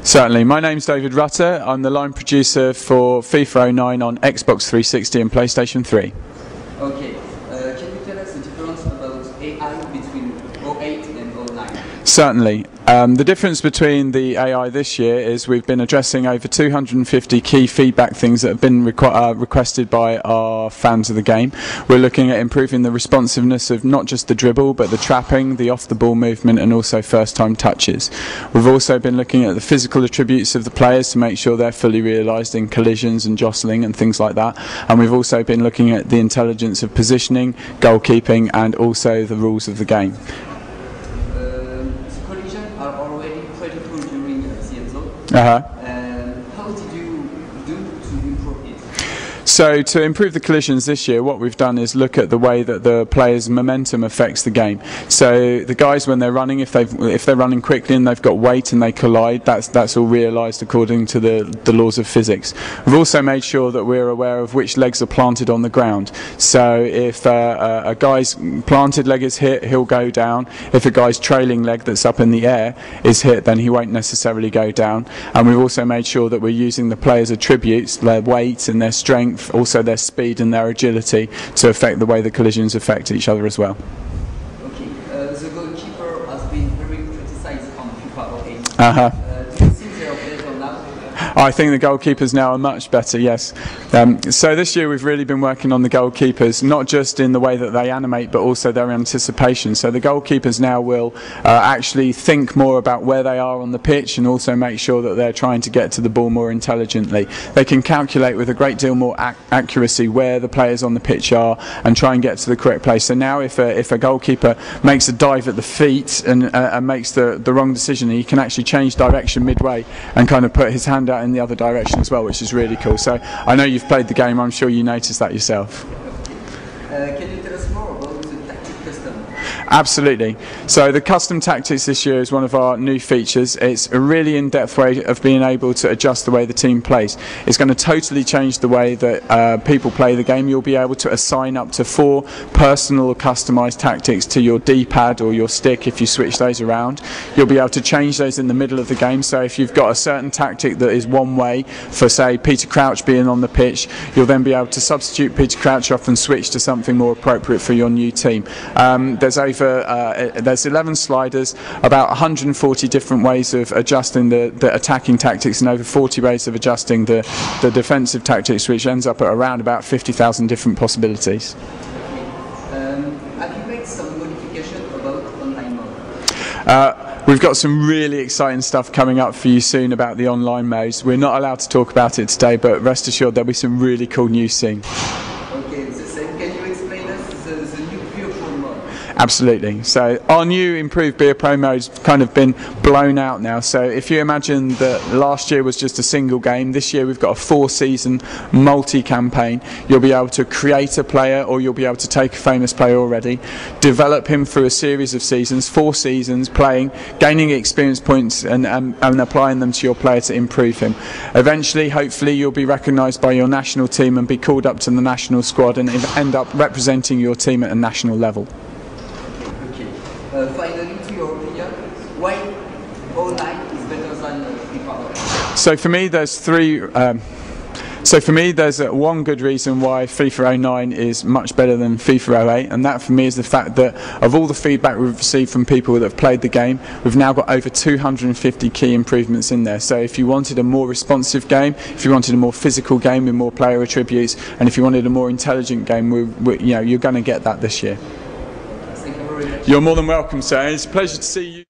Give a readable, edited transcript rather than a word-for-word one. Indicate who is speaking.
Speaker 1: Certainly. My name's David Rutter. I'm the line producer for FIFA 09 on Xbox 360 and PlayStation 3.
Speaker 2: Okay. Can you tell us the difference about AI between 08 and 09?
Speaker 1: Certainly. The difference between the AI this year is we've been addressing over 250 key feedback things that have been requested by our fans of the game. We're looking at improving the responsiveness of not just the dribble but the trapping, the off-the-ball movement and also first-time touches. We've also been looking at the physical attributes of the players to make sure they're fully realised in collisions and jostling and things like that. And we've also been looking at the intelligence of positioning, goalkeeping and also the rules of the game.
Speaker 2: Are already pretty cool during the season. How did you do to improve it?
Speaker 1: So to improve the collisions this year, what we've done is look at the way that the players' momentum affects the game. So the guys, when they're running, if they're running quickly and they've got weight and they collide, that's all realised according to the laws of physics. We've also made sure that we're aware of which legs are planted on the ground. So if a guy's planted leg is hit, he'll go down. If a guy's trailing leg that's up in the air is hit, then he won't necessarily go down. And we've also made sure that we're using the players' attributes, their weight and their strength, also their speed and their agility, to affect the way the collisions affect each other as well.
Speaker 2: Okay, the goalkeeper has been very criticized on FIFA 08. Do you think they are better now?
Speaker 1: I think the goalkeepers now are much better, yes. So this year we've really been working on the goalkeepers, not just in the way that they animate but also their anticipation. So the goalkeepers now will actually think more about where they are on the pitch and also make sure that they're trying to get to the ball more intelligently. They can calculate with a great deal more accuracy where the players on the pitch are and try and get to the correct place. So now if a goalkeeper makes a dive at the feet and makes the wrong decision, he can actually change direction midway and kind of put his hand out in the other direction as well, which is really cool. So I know you've played the game, I'm sure you noticed that yourself.
Speaker 2: Can you tell us more about the tactic custom?
Speaker 1: Absolutely. So the custom tactics this year is one of our new features. It's a really in-depth way of being able to adjust the way the team plays. It's going to totally change the way that people play the game. You'll be able to assign up to 4 personal customised tactics to your D-pad or your stick if you switch those around. You'll be able to change those in the middle of the game. So if you've got a certain tactic that is one way for, say, Peter Crouch being on the pitch, you'll then be able to substitute Peter Crouch off and switch to something more appropriate for your new team. There's 11 sliders, about 140 different ways of adjusting the attacking tactics and over 40 ways of adjusting the defensive tactics, which ends up at around about 50,000 different possibilities.
Speaker 2: Have you made some modification about online mode?
Speaker 1: We've got some really exciting stuff coming up for you soon about the online modes. We're not allowed to talk about it today, but rest assured there'll be some really cool news soon.
Speaker 2: Okay, can you explain us the new Beer Pro mode?
Speaker 1: Absolutely. So our new improved Beer Pro mode's kind of been blown out now. So if you imagine that last year was just a single game, this year we've got a 4-season multi-campaign. You'll be able to create a player, or you'll be able to take a famous player already, develop him through a series of seasons, 4 seasons, playing, gaining experience points and applying them to your player to improve him. Eventually, hopefully, you'll be recognised by your national team and be called up to the national squad and end up representing your team at a national level.
Speaker 2: Finally, to your opinion, why 09 is better than FIFA 08?
Speaker 1: So for me, there's one good reason why FIFA 09 is much better than FIFA 08, and that for me is the fact that of all the feedback we've received from people that have played the game, we've now got over 250 key improvements in there. So if you wanted a more responsive game, if you wanted a more physical game with more player attributes, and if you wanted a more intelligent game, you're going to get that this year.
Speaker 2: Thank you very much.
Speaker 1: You're more than welcome, sir. It's a pleasure to see you.